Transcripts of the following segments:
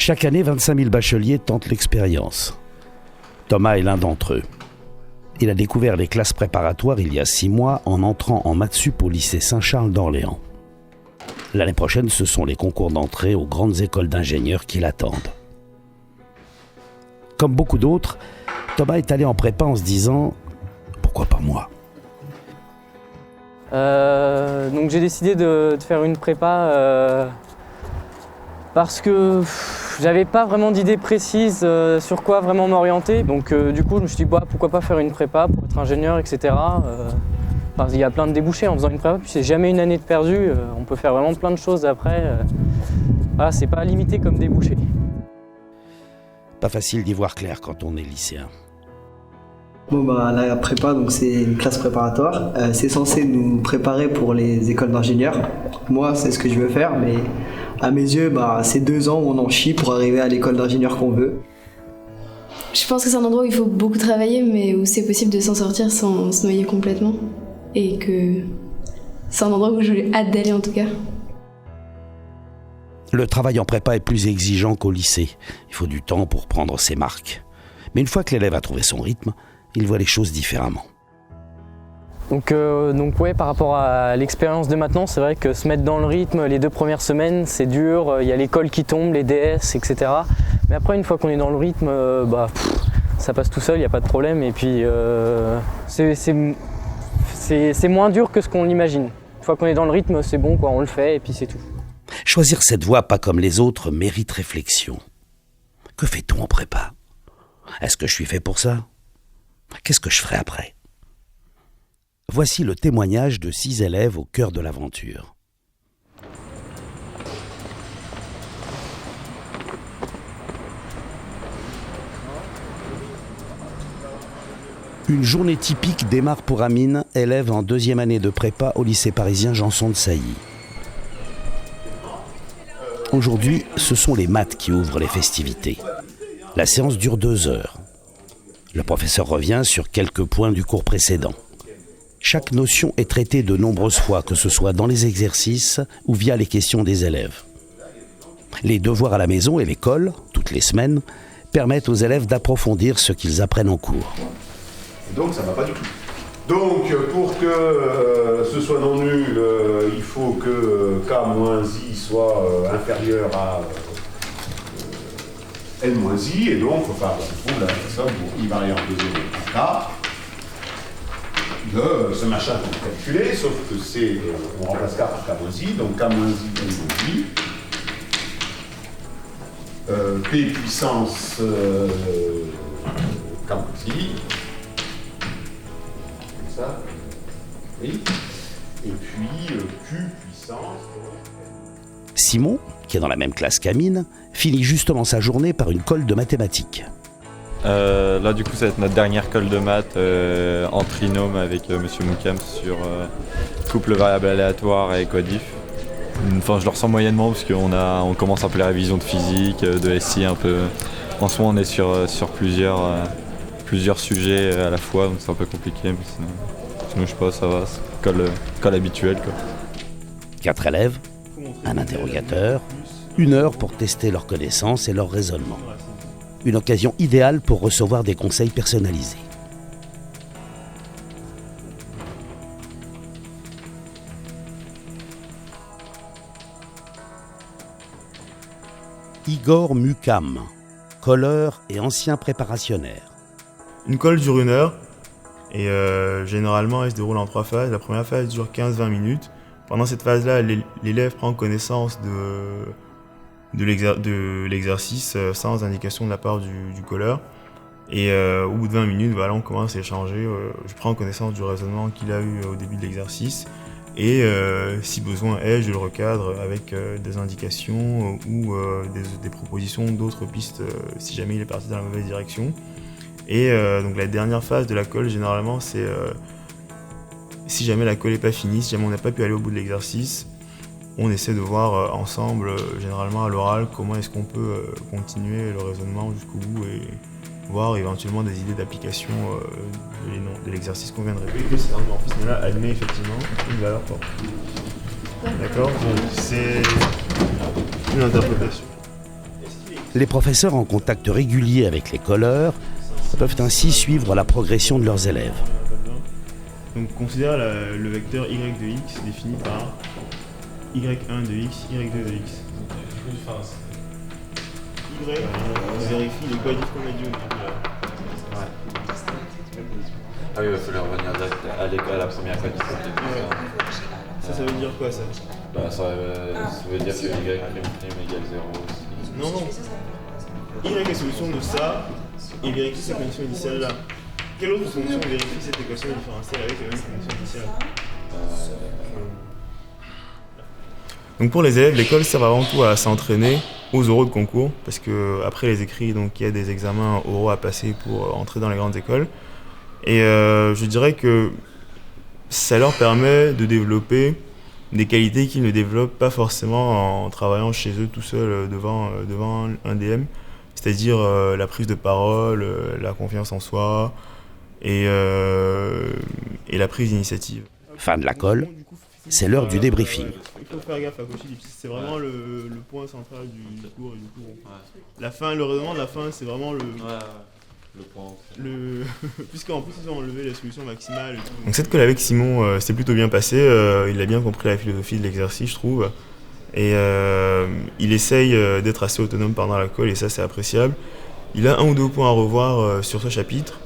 Chaque année, 25 000 bacheliers tentent l'expérience. Thomas est l'un d'entre eux. Il a découvert les classes préparatoires il y a 6 mois en entrant en maths sup au lycée Saint-Charles d'Orléans. L'année prochaine, ce sont les concours d'entrée aux grandes écoles d'ingénieurs qui l'attendent. Comme beaucoup d'autres, Thomas est allé en prépa en se disant « Pourquoi pas moi ?» Donc j'ai décidé de faire une prépa parce que j'avais pas vraiment d'idée précise sur quoi vraiment m'orienter. Donc du coup je me suis dit pourquoi pas faire une prépa pour être ingénieur, etc. Parce qu'il y a plein de débouchés en faisant une prépa, puis c'est jamais une année de perdu, on peut faire vraiment plein de choses après. Voilà, c'est pas limité comme débouché. Pas facile d'y voir clair quand on est lycéen. La prépa, donc c'est une classe préparatoire. C'est censé nous préparer pour les écoles d'ingénieurs. Moi, c'est ce que je veux faire, mais à mes yeux, c'est 2 ans où on en chie pour arriver à l'école d'ingénieur qu'on veut. Je pense que c'est un endroit où il faut beaucoup travailler, mais où c'est possible de s'en sortir sans se noyer complètement. Et que c'est un endroit où j'ai hâte d'aller en tout cas. Le travail en prépa est plus exigeant qu'au lycée. Il faut du temps pour prendre ses marques. Mais une fois que l'élève a trouvé son rythme, il voit les choses différemment. Donc ouais, par rapport à l'expérience de maintenant, c'est vrai que se mettre dans le rythme les 2 premières semaines, c'est dur. Il y a l'école qui tombe, les DS, etc. Mais après, une fois qu'on est dans le rythme, ça passe tout seul, il n'y a pas de problème. Et puis, c'est moins dur que ce qu'on imagine. Une fois qu'on est dans le rythme, c'est bon, on le fait et puis c'est tout. Choisir cette voie pas comme les autres mérite réflexion. Que fait-on en prépa ? Est-ce que je suis fait pour ça ? Qu'est-ce que je ferai après ? Voici le témoignage de 6 élèves au cœur de l'aventure. Une journée typique démarre pour Amine, élève en 2e année de prépa au lycée parisien Janson de Sailly. Aujourd'hui, ce sont les maths qui ouvrent les festivités. La séance dure 2 heures. Le professeur revient sur quelques points du cours précédent. Chaque notion est traitée de nombreuses fois, que ce soit dans les exercices ou via les questions des élèves. Les devoirs à la maison et l'école, toutes les semaines, permettent aux élèves d'approfondir ce qu'ils apprennent en cours. Donc ça ne va pas du tout. Donc pour que ce soit non nul, il faut que K-I soit inférieur à N-I, et donc on trouve la somme pour I variable de 0 à K de ce machin qu'on peut calculer, sauf que c'est, on remplace K par K-I, donc K-I, P puissance K-I, ça, oui, et puis Q puissance. Simon, qui est dans la même classe qu'Amine, finit justement sa journée par une colle de mathématiques. Là du coup ça va être notre dernière colle de maths en trinôme avec Monsieur Moukam sur couple variable aléatoire et quadif. Enfin je le ressens moyennement parce qu'on commence un peu les révisions de physique, de SI un peu. En ce moment on est sur plusieurs sujets à la fois, donc c'est un peu compliqué, mais sinon je sais pas, ça va, c'est colle habituelle quoi. 4 élèves, un interrogateur, 1 heure pour tester leurs connaissances et leur raisonnement. Une occasion idéale pour recevoir des conseils personnalisés. Igor Moukam, colleur et ancien préparationnaire. Une colle dure 1 heure et généralement elle se déroule en 3 phases. La première phase dure 15-20 minutes. Pendant cette phase-là, l'élève prend connaissance de l'exercice sans indication de la part du colleur. Et au bout de 20 minutes, voilà, on commence à échanger. Je prends connaissance du raisonnement qu'il a eu au début de l'exercice. Et si besoin est, je le recadre avec des indications ou des propositions d'autres pistes si jamais il est parti dans la mauvaise direction. Et donc la dernière phase de la colle, généralement, c'est si jamais la colle n'est pas finie, si jamais on n'a pas pu aller au bout de l'exercice, on essaie de voir ensemble, généralement à l'oral, comment est-ce qu'on peut continuer le raisonnement jusqu'au bout et voir éventuellement des idées d'application de l'exercice qu'on vient de répéter. Cet enregistrement-là admet effectivement une valeur forte. D'accord ? Donc c'est une interprétation. Les professeurs en contact régulier avec les colleurs peuvent ainsi suivre la progression de leurs élèves. Donc considère le vecteur y de x défini par y1 de x, y2 de x. Y, on vérifie les coordonnées qu'on a dit au début. Ah oui, il va falloir revenir à la première fois du côté. Ça veut dire quoi ça? Ça veut dire que y' égale 0 aussi. Non. Y est solution de ça et vérifie cette condition initiale-là. Quelle autre fonction vérifie cette équation différentielle avec la même condition initiale? Donc pour les élèves, l'école sert avant tout à s'entraîner aux oraux de concours, parce que après les écrits, donc il y a des examens oraux à passer pour entrer dans les grandes écoles. Et je dirais que ça leur permet de développer des qualités qu'ils ne développent pas forcément en travaillant chez eux tout seuls devant un DM, c'est-à-dire la prise de parole, la confiance en soi et la prise d'initiative. Fin de la colle, c'est l'heure du débriefing. Il faut faire gaffe à cocher des pistes, c'est vraiment le point central du cours et du cours. La fin, le raisonnement de la fin, c'est vraiment le point. Puisqu'en plus ils ont enlevé la solution maximale. Donc cette colle avec Simon, c'est plutôt bien passé. Il a bien compris la philosophie de l'exercice, je trouve. Et il essaye d'être assez autonome pendant la colle, et ça c'est appréciable. Il a 1 ou 2 points à revoir sur ce chapitre.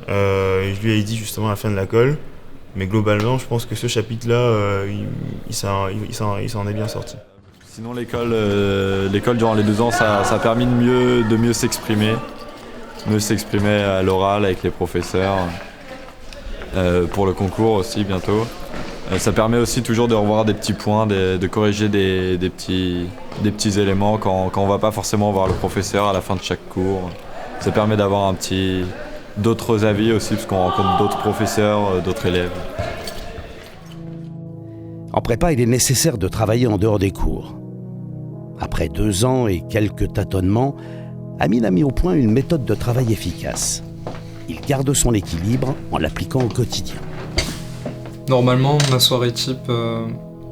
Et je lui ai dit justement à la fin de la colle. Mais globalement, je pense que ce chapitre-là, il s'en est bien sorti. Sinon, l'école durant les 2 ans, ça a permis de mieux s'exprimer. Mieux s'exprimer à l'oral avec les professeurs. Pour le concours aussi, bientôt. Ça permet aussi toujours de revoir des petits points, de corriger des petits éléments quand on ne va pas forcément voir le professeur à la fin de chaque cours. Ça permet d'avoir d'autres avis aussi, parce qu'on rencontre d'autres professeurs, d'autres élèves. En prépa, il est nécessaire de travailler en dehors des cours. Après 2 ans et quelques tâtonnements, Amine a mis au point une méthode de travail efficace. Il garde son équilibre en l'appliquant au quotidien. Normalement, ma soirée type,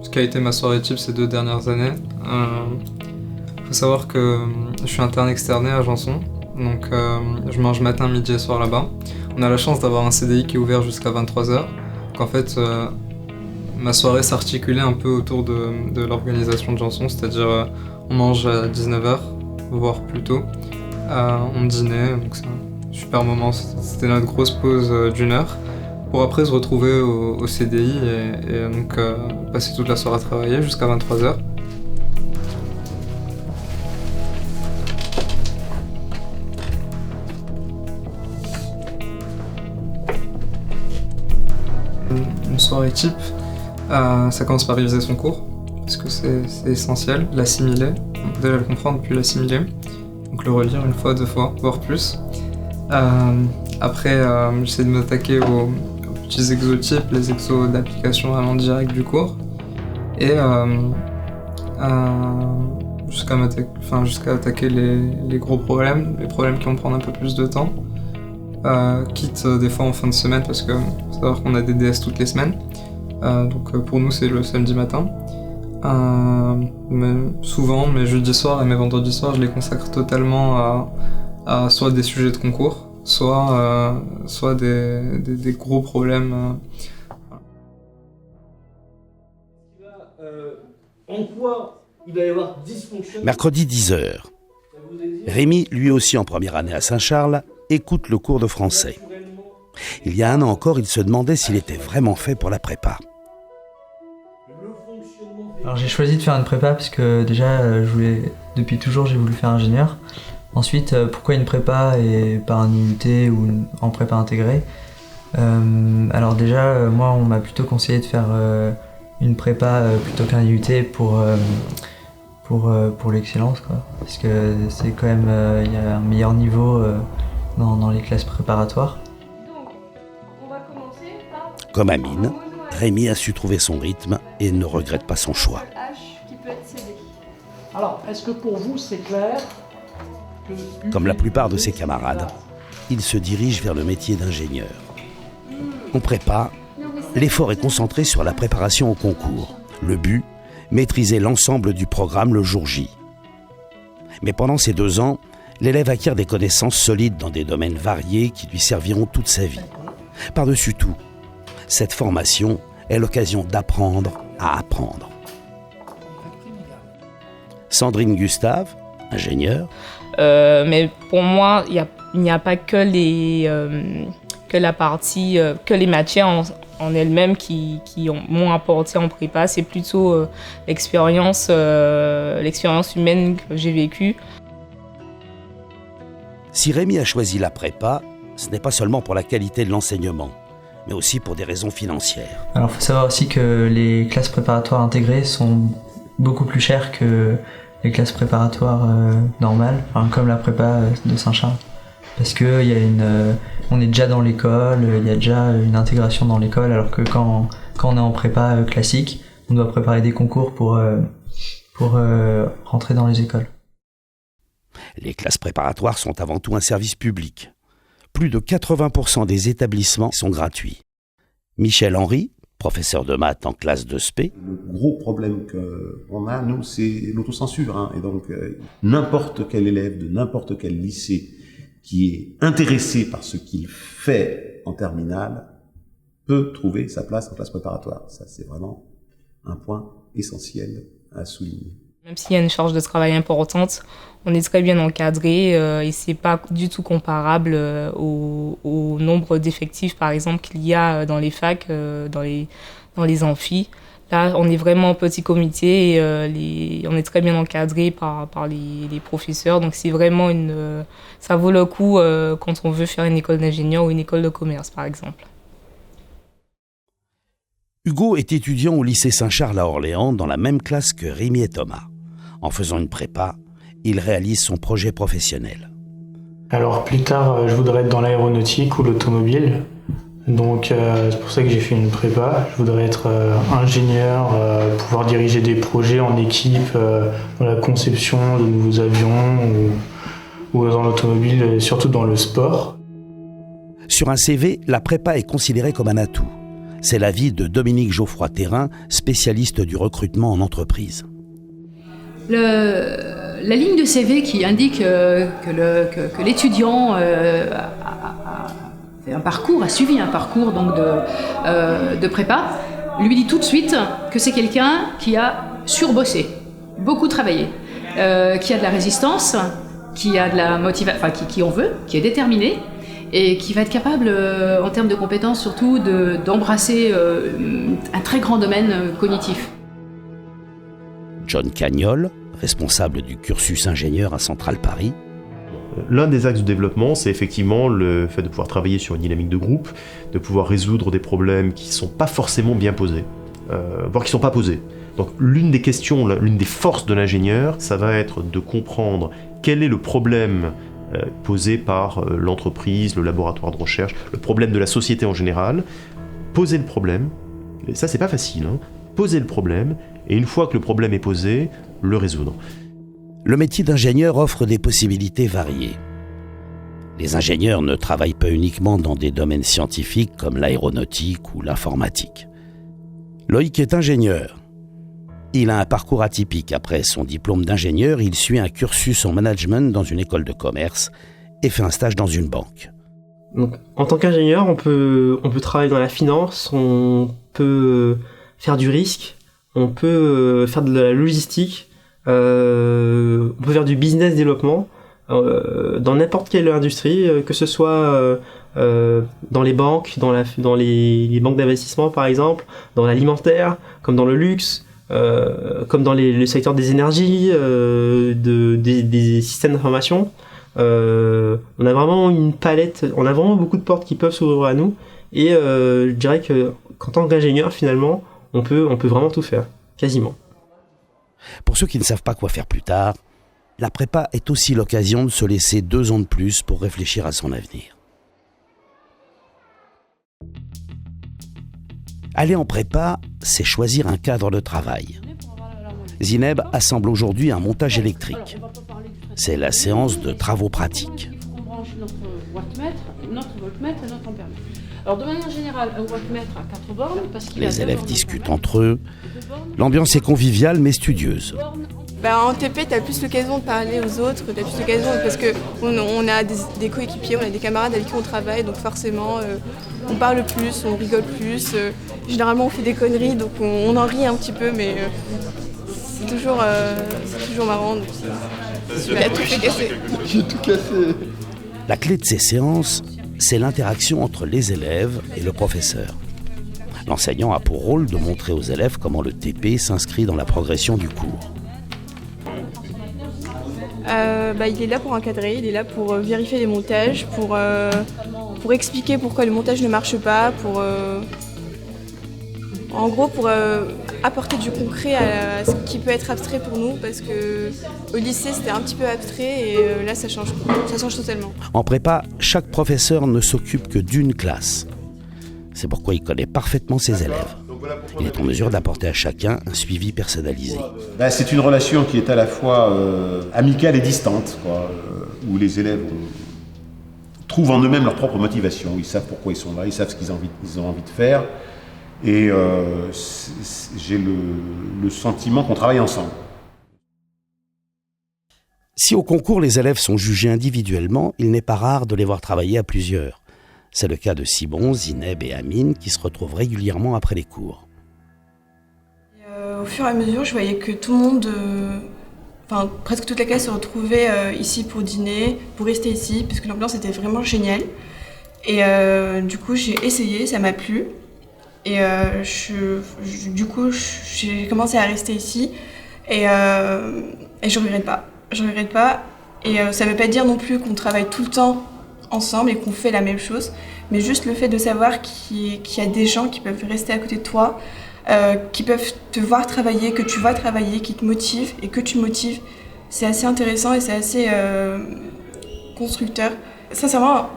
ce qui a été ma soirée type ces 2 dernières années, faut savoir que je suis interne externé à Janson. Donc je mange matin, midi et soir là-bas. On a la chance d'avoir un CDI qui est ouvert jusqu'à 23h. Donc en fait, ma soirée s'articulait un peu autour de l'organisation de Janson, c'est-à-dire on mange à 19h, voire plus tôt. On dînait, donc c'est un super moment. C'était notre grosse pause d'1 heure, pour après se retrouver au CDI et donc passer toute la soirée à travailler jusqu'à 23h. Une soirée type, ça commence par réviser son cours, parce que c'est essentiel, l'assimiler, déjà le comprendre puis l'assimiler, donc le relire 1 fois, 2 fois, voire plus. Après, j'essaie de m'attaquer aux petits exotypes, les exos d'application vraiment directe du cours, et jusqu'à attaquer les gros problèmes, les problèmes qui vont prendre un peu plus de temps. Quitte des fois en fin de semaine, parce que faut savoir qu'on a des DS toutes les semaines, donc pour nous c'est le samedi matin. Mais souvent mes jeudis soirs et mes vendredis soirs, je les consacre totalement à soit des sujets de concours, soit des gros problèmes. En quoi il va y avoir dysfonctionnement? Mercredi 10h. Rémi, lui aussi en première année à Saint-Charles, écoute le cours de français. Il y a 1 an encore, il se demandait s'il était vraiment fait pour la prépa. Alors j'ai choisi de faire une prépa parce que déjà, depuis toujours, j'ai voulu faire ingénieur. Ensuite, pourquoi une prépa et pas un IUT ou en prépa intégrée? Alors déjà, moi, on m'a plutôt conseillé de faire une prépa plutôt qu'un IUT pour l'excellence, quoi. Parce que c'est quand même, il y a un meilleur niveau dans les classes préparatoires. Donc, on va commencer par... Comme Amine, Rémi a su trouver son rythme et ne regrette pas son choix. H qui peut être CD. Alors, est-ce que pour vous c'est clair que... Comme la plupart de ses camarades, il se dirige vers le métier d'ingénieur. En prépa, l'effort est concentré sur la préparation au concours. Le but, maîtriser l'ensemble du programme le jour J. Mais pendant ces 2 ans, l'élève acquiert des connaissances solides dans des domaines variés qui lui serviront toute sa vie. Par-dessus tout, cette formation est l'occasion d'apprendre à apprendre. Sandrine Gustave, ingénieure. Mais pour moi, il n'y a pas que les matières en elles-mêmes qui m'ont apporté en prépa. C'est plutôt l'expérience humaine que j'ai vécue. Si Rémi a choisi la prépa, ce n'est pas seulement pour la qualité de l'enseignement, mais aussi pour des raisons financières. Alors il faut savoir aussi que les classes préparatoires intégrées sont beaucoup plus chères que les classes préparatoires normales, comme la prépa de Saint-Charles. Parce que on est déjà dans l'école, il y a déjà une intégration dans l'école, alors que quand on est en prépa classique, on doit préparer des concours pour rentrer dans les écoles. Les classes préparatoires sont avant tout un service public. Plus de 80% des établissements sont gratuits. Michel Henry, professeur de maths en classe de spé. Le gros problème qu'on a, nous, c'est l'autocensure. Et donc, n'importe quel élève de n'importe quel lycée qui est intéressé par ce qu'il fait en terminale peut trouver sa place en classe préparatoire. Ça, c'est vraiment un point essentiel à souligner. Même s'il y a une charge de travail importante, on est très bien encadré et c'est pas du tout comparable au nombre d'effectifs, par exemple, qu'il y a dans les facs, dans les amphis. Là, on est vraiment en petit comité et on est très bien encadré par les professeurs. Donc c'est vraiment ça vaut le coup quand on veut faire une école d'ingénieur ou une école de commerce, par exemple. Hugo est étudiant au lycée Saint-Charles à Orléans, dans la même classe que Rémi et Thomas. En faisant une prépa, il réalise son projet professionnel. Alors plus tard, je voudrais être dans l'aéronautique ou l'automobile. Donc c'est pour ça que j'ai fait une prépa. Je voudrais être ingénieur, pouvoir diriger des projets en équipe, dans la conception de nouveaux avions ou dans l'automobile, et surtout dans le sport. Sur un CV, la prépa est considérée comme un atout. C'est l'avis de Dominique Geoffroy-Terrain, spécialiste du recrutement en entreprise. La ligne de CV qui indique que l'étudiant a suivi un parcours donc de prépa, lui dit tout de suite que c'est quelqu'un qui a surbossé, beaucoup travaillé, qui a de la résistance, qui a de la motivation, qui en veut, qui est déterminé et qui va être capable, en termes de compétences surtout, d'embrasser un très grand domaine cognitif. John Cagnol, responsable du cursus ingénieur à Centrale Paris. L'un des axes de développement, c'est effectivement le fait de pouvoir travailler sur une dynamique de groupe, de pouvoir résoudre des problèmes qui ne sont pas forcément bien posés, voire qui ne sont pas posés. Donc l'une des questions, l'une des forces de l'ingénieur, ça va être de comprendre quel est le problème posé par l'entreprise, le laboratoire de recherche, le problème de la société en général, poser le problème, et ça c'est pas facile, poser le problème, et une fois que le problème est posé, le résoudre. Le métier d'ingénieur offre des possibilités variées. Les ingénieurs ne travaillent pas uniquement dans des domaines scientifiques comme l'aéronautique ou l'informatique. Loïc est ingénieur. Il a un parcours atypique. Après son diplôme d'ingénieur, il suit un cursus en management dans une école de commerce et fait un stage dans une banque. Donc, en tant qu'ingénieur, on peut travailler dans la finance, on peut faire du risque, on peut faire de la logistique, on peut faire du business développement dans n'importe quelle industrie, que ce soit dans les banques, dans les banques d'investissement par exemple, dans l'alimentaire, comme dans le luxe, comme dans le secteur des énergies, des systèmes d'information. On a vraiment une palette, on a vraiment beaucoup de portes qui peuvent s'ouvrir à nous, et je dirais qu'en tant qu'ingénieur finalement, on peut vraiment tout faire, quasiment. Pour ceux qui ne savent pas quoi faire plus tard, la prépa est aussi l'occasion de se laisser 2 ans de plus pour réfléchir à son avenir. Aller en prépa, c'est choisir un cadre de travail. Zineb assemble aujourd'hui un montage électrique. C'est la séance de travaux pratiques. On branche notre wattmètre, notre voltmètre et notre ampèremètre. Alors de manière générale, un wattmètre à 4 bornes, parce qu'il Les élèves discutent entre eux. L'ambiance est conviviale mais studieuse. En TP, tu as plus l'occasion de parler aux autres, tu as plus l'occasion parce qu'on a des coéquipiers, on a des camarades avec qui on travaille, donc forcément on parle plus, on rigole plus. Généralement on fait des conneries, donc on en rit un petit peu, mais c'est toujours marrant. Donc il a tout fait casser. J'ai tout cassé. La clé de ces séances, c'est l'interaction entre les élèves et le professeur. L'enseignant a pour rôle de montrer aux élèves comment le TP s'inscrit dans la progression du cours. Il est là pour encadrer, il est là pour vérifier les montages, pour expliquer pourquoi le montage ne marche pas, pour apporter du concret à ce qui peut être abstrait pour nous, parce qu'au lycée c'était un petit peu abstrait et là ça change totalement. En prépa, chaque professeur ne s'occupe que d'une classe. C'est pourquoi il connaît parfaitement ses élèves. Il est en mesure d'apporter à chacun un suivi personnalisé. C'est une relation qui est à la fois amicale et distante, où les élèves trouvent en eux-mêmes leur propre motivation. Ils savent pourquoi ils sont là, ils savent ce qu'ils ont envie de faire. Et j'ai le sentiment qu'on travaille ensemble. Si au concours les élèves sont jugés individuellement, il n'est pas rare de les voir travailler à plusieurs. C'est le cas de Sibon, Zineb et Amine qui se retrouvent régulièrement après les cours. Au fur et à mesure, je voyais que tout le monde, presque toute la classe se retrouvait ici pour dîner, pour rester ici, parce que l'ambiance était vraiment géniale. Et du coup, j'ai essayé, ça m'a plu. Et du coup, j'ai commencé à rester ici. Et je regrette pas. Je regrette pas. Et ça veut pas dire non plus qu'on travaille tout le temps ensemble et qu'on fait la même chose, mais juste le fait de savoir qu'il y a des gens qui peuvent rester à côté de toi, qui peuvent te voir travailler, que tu vois travailler, qui te motivent et que tu motives, c'est assez intéressant et c'est assez constructeur. Sincèrement,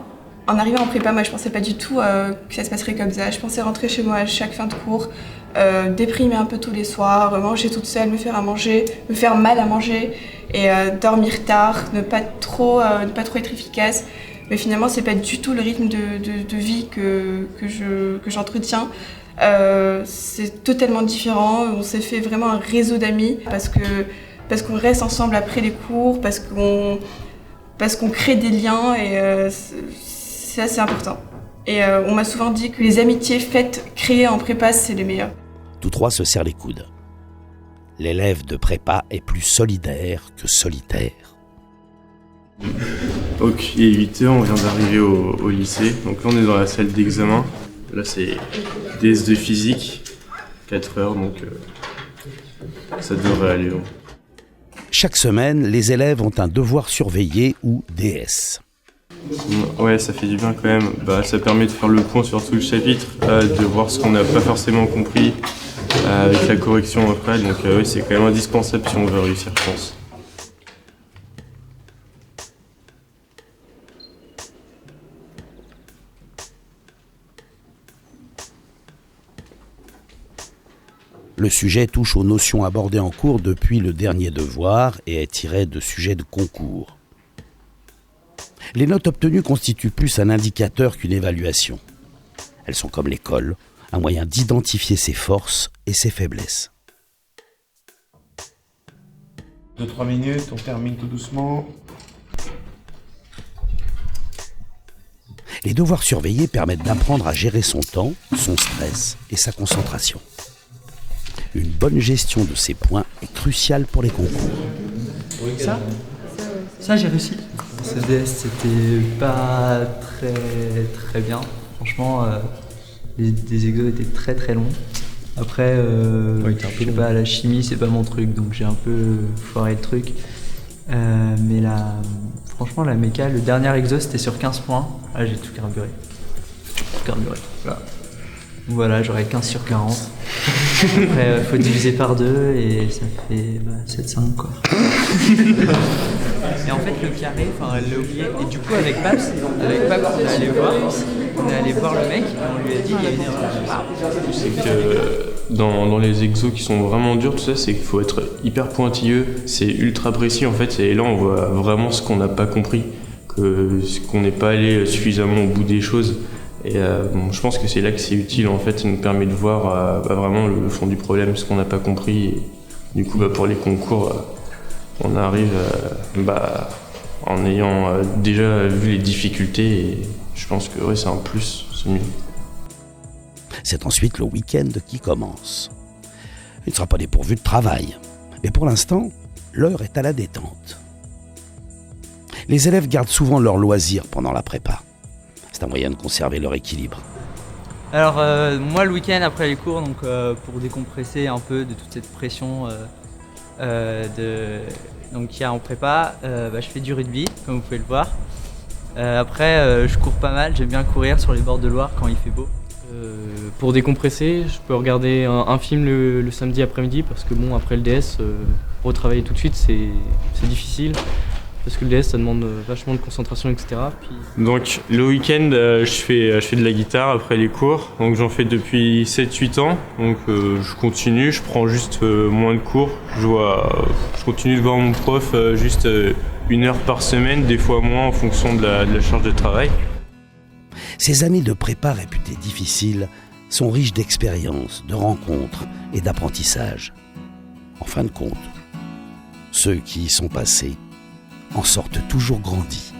en arrivant en prépa, moi je pensais pas du tout que ça se passerait comme ça. Je pensais rentrer chez moi à chaque fin de cours, déprimer un peu tous les soirs, manger toute seule, me faire à manger, me faire mal à manger et dormir tard, ne pas trop être efficace. Mais finalement, c'est pas du tout le rythme de vie que j'entretiens. C'est totalement différent. On s'est fait vraiment un réseau d'amis parce qu'on reste ensemble après les cours, parce qu'on crée des liens et c'est assez important. Et on m'a souvent dit que les amitiés créées en prépa, c'est les meilleures. Tous trois se serrent les coudes. L'élève de prépa est plus solidaire que solitaire. Ok, il est 8h, on vient d'arriver au lycée. Donc là, on est dans la salle d'examen. Là, c'est DS de physique, 4h, donc ça devrait aller. Chaque semaine, les élèves ont un devoir surveillé ou DS. Ouais, ça fait du bien quand même. Ça permet de faire le point sur tout le chapitre, de voir ce qu'on n'a pas forcément compris avec la correction après. Donc oui, c'est quand même indispensable si on veut réussir, je pense. Le sujet touche aux notions abordées en cours depuis le dernier devoir et est tiré de sujets de concours. Les notes obtenues constituent plus un indicateur qu'une évaluation. Elles sont comme l'école, un moyen d'identifier ses forces et ses faiblesses. 2-3 minutes, on termine tout doucement. Les devoirs surveillés permettent d'apprendre à gérer son temps, son stress et sa concentration. Une bonne gestion de ces points est cruciale pour les concours. Ça j'ai réussi. Ce DS c'était pas très bien. Franchement, les exos étaient très longs. Après, je sais pas, la chimie c'est pas mon truc, donc j'ai un peu foiré le truc. Mais franchement la méca, le dernier exo c'était sur 15 points. Ah, j'ai tout carburé. Voilà, j'aurais 15 sur 40. Après, faut diviser par 2 et ça fait 7,5 quoi. Et en fait, le carré, elle l'a oublié. Et du coup, avec Paps, on est allé voir le mec et on lui a dit qu'il y a une erreur. C'est que dans les exos qui sont vraiment durs, tout ça, c'est qu'il faut être hyper pointilleux. C'est ultra précis en fait. Et là, on voit vraiment ce qu'on n'a pas compris, qu'on n'est pas allé suffisamment au bout des choses. Et je pense que c'est là que c'est utile en fait, ça nous permet de voir vraiment le fond du problème, ce qu'on n'a pas compris. Et du coup, pour les concours, on arrive en ayant déjà vu les difficultés, et je pense que ouais, c'est un plus, c'est mieux. C'est ensuite le week-end qui commence. Il ne sera pas dépourvu de travail, mais pour l'instant, l'heure est à la détente. Les élèves gardent souvent leur loisir pendant la prépa. C'est un moyen de conserver leur équilibre. Alors moi le week-end après les cours, donc pour décompresser un peu de toute cette pression donc qu'il y a en prépa, je fais du rugby comme vous pouvez le voir. Après je cours pas mal, j'aime bien courir sur les bords de Loire quand il fait beau. Pour décompresser, je peux regarder un film le samedi après-midi parce que bon, après le DS, retravailler tout de suite c'est difficile. Parce que le DS ça demande vachement de concentration, etc. Puis... Donc le week-end je fais de la guitare après les cours, donc j'en fais depuis 7-8 ans, donc je continue, je prends juste moins de cours, je continue de voir mon prof juste 1 heure par semaine, des fois moins en fonction de la charge de travail. Ces années de prépa réputées difficiles sont riches d'expériences, de rencontres et d'apprentissage. En fin de compte, ceux qui y sont passés en sortent toujours grandis.